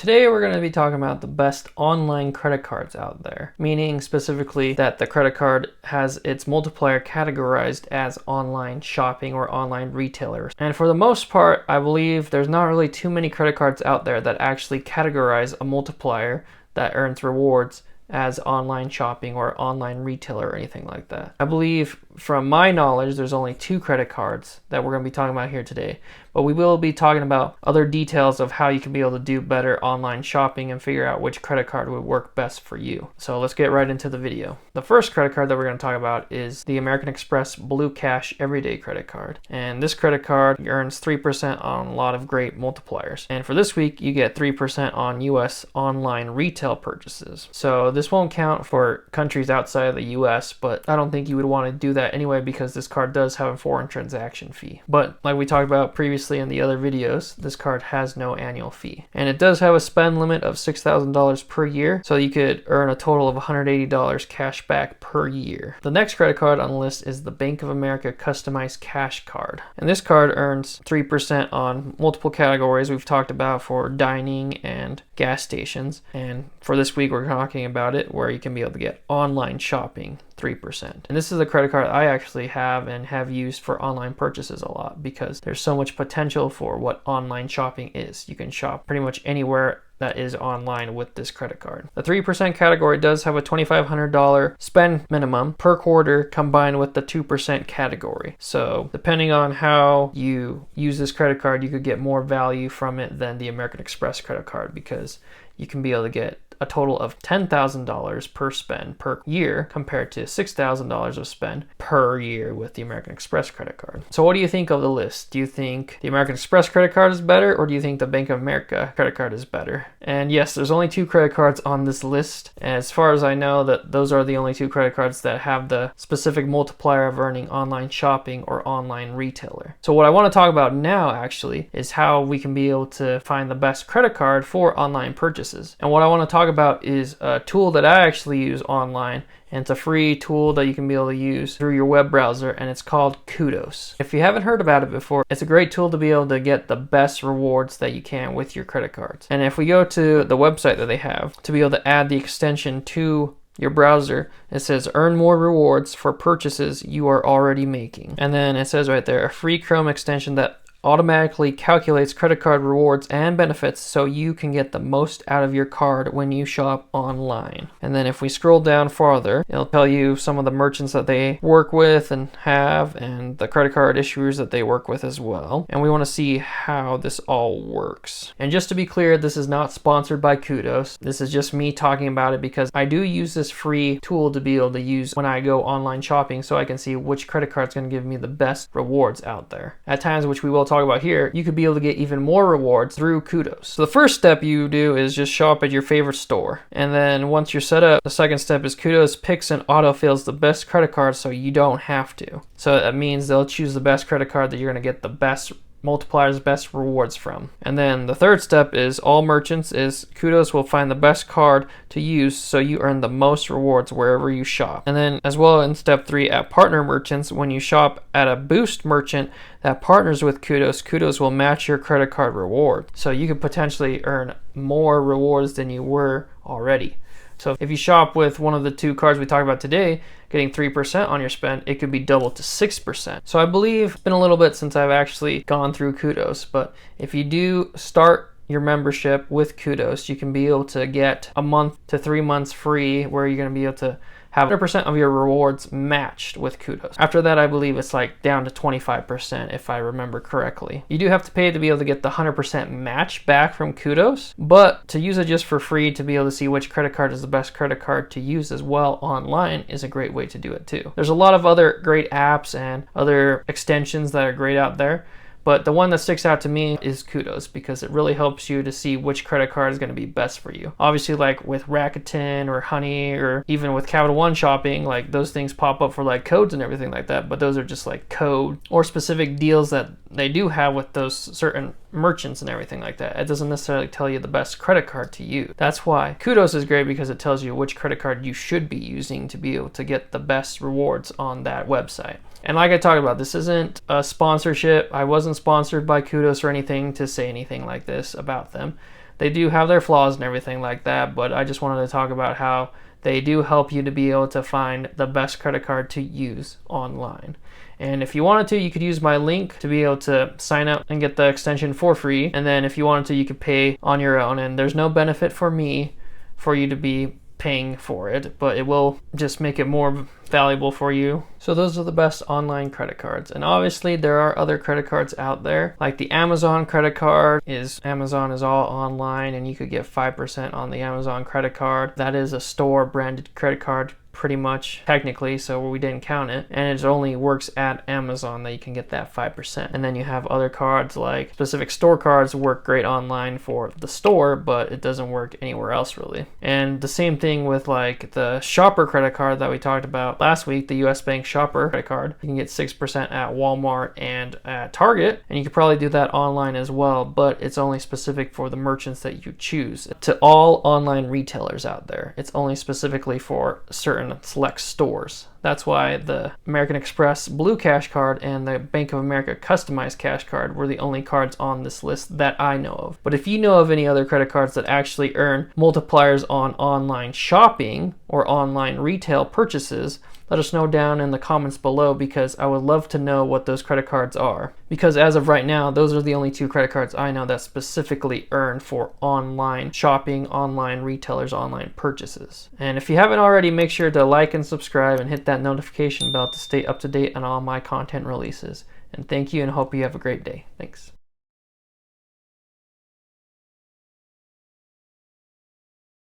Today we're going to be talking about the best online credit cards out there, meaning specifically that the credit card has its multiplier categorized as online shopping or online retailers. And for the most part, I believe there's not really too many credit cards out there that actually categorize a multiplier that earns rewards as online shopping or online retailer or anything like that. I believe from my knowledge there's only 2 credit cards that we're going to be talking about here today, but we will be talking about other details of how you can be able to do better online shopping and figure out which credit card would work best for you. So let's get right into the video. The first credit card that we're going to talk about is the American Express Blue Cash Everyday Credit Card, and this credit card earns 3% on a lot of great multipliers, and for this week you get 3% on US online retail purchases. So this won't count for countries outside of the US, but I don't think you would want to do that anyway because this card does have a foreign transaction fee. But like we talked about previously in the other videos, this card has no annual fee. And it does have a spend limit of $6,000 per year, so you could earn a total of $180 cash back per year. The next credit card on the list is the Bank of America Customized Cash Card. And this card earns 3% on multiple categories we've talked about for dining and gas stations. And for this week we're talking about it where you can be able to get online shopping 3%. And this is a credit card I actually have and have used for online purchases a lot because there's so much potential for what online shopping is. You can shop pretty much anywhere that is online with this credit card. The 3% category does have a $2,500 spend minimum per quarter combined with the 2% category. So depending on how you use this credit card, you could get more value from it than the American Express credit card because you can be able to get a total of $10,000 per spend per year compared to $6,000 of spend per year with the American Express credit card. So what do you think of the list? Do you think the American Express credit card is better, or do you think the Bank of America credit card is better? And yes, there's only 2 credit cards on this list. As far as I know, that those are the only 2 credit cards that have the specific multiplier of earning online shopping or online retailer. So what I want to talk about now actually is how we can be able to find the best credit card for online purchases. And what I want to talk about is a tool that I actually use online, and it's a free tool that you can be able to use through your web browser, and it's called Kudos. If you haven't heard about it before, it's a great tool to be able to get the best rewards that you can with your credit cards. And if we go to the website that they have, to be able to add the extension to your browser, it says earn more rewards for purchases you are already making. And then it says right there, a free Chrome extension that automatically calculates credit card rewards and benefits so you can get the most out of your card when you shop online. And then if we scroll down farther, it'll tell you some of the merchants that they work with and have, and the credit card issuers that they work with as well. And we want to see how this all works. And just to be clear, this is not sponsored by Kudos. This is just me talking about it because I do use this free tool to be able to use when I go online shopping so I can see which credit card is going to give me the best rewards out there. At times, which we will talk about here, you could be able to get even more rewards through Kudos. So the first step you do is just shop at your favorite store, and then once you're set up, the second step is Kudos picks and autofills the best credit card so you don't have to. So that means they'll choose the best credit card that you're going to get the best multipliers, best rewards from. And then the third step is all merchants is Kudos will find the best card to use so you earn the most rewards wherever you shop. And then as well in step 3 at partner merchants, when you shop at a Boost merchant that partners with Kudos, Kudos will match your credit card reward. So you could potentially earn more rewards than you were already. So if you shop with one of the 2 cards we talked about today, getting 3% on your spend, it could be doubled to 6%. So I believe it's been a little bit since I've actually gone through Kudos, but if you do start your membership with Kudos, you can be able to get a month to 3 months free where you're going to be able to have 100% of your rewards matched with Kudos. After that, I believe it's like down to 25% if I remember correctly. You do have to pay to be able to get the 100% match back from Kudos, but to use it just for free to be able to see which credit card is the best credit card to use as well online is a great way to do it too. There's a lot of other great apps and other extensions that are great out there, but the one that sticks out to me is Kudos because it really helps you to see which credit card is going to be best for you. Obviously, like with Rakuten or Honey or even with Capital One shopping, like those things pop up for like codes and everything like that, but those are just like code or specific deals that they do have with those certain merchants and everything like that. It doesn't necessarily tell you the best credit card to use. That's why Kudos is great because it tells you which credit card you should be using to be able to get the best rewards on that website. And like I talked about, this isn't a sponsorship. I wasn't sponsored by Kudos or anything to say anything like this about them. They do have their flaws and everything like that, but I just wanted to talk about how they do help you to be able to find the best credit card to use online. And if you wanted to, you could use my link to be able to sign up and get the extension for free. And then if you wanted to, you could pay on your own. And there's no benefit for me for you to be paying for it, but it will just make it more valuable for you. So those are the best online credit cards. And obviously there are other credit cards out there, like the Amazon credit card. Amazon is all online, and you could get 5% on the Amazon credit card. That is a store branded credit card, pretty much, technically, so we didn't count it, and it only works at Amazon that you can get that 5%. And then you have other cards, like specific store cards work great online for the store, but it doesn't work anywhere else really. And the same thing with like the shopper credit card that we talked about last week, the US Bank shopper credit card. You can get 6% at Walmart and at Target, and you could probably do that online as well, but it's only specific for the merchants that you choose. To all online retailers out there, it's only specifically for certain select stores. That's why the American Express Blue Cash Card and the Bank of America Customized Cash Card were the only cards on this list that I know of. But if you know of any other credit cards that actually earn multipliers on online shopping or online retail purchases, let us know down in the comments below, because I would love to know what those credit cards are. Because as of right now, those are the only 2 credit cards I know that specifically earn for online shopping, online retailers, online purchases. And if you haven't already, make sure to like and subscribe and hit that notification bell to stay up to date on all my content releases. And thank you, and hope you have a great day. Thanks.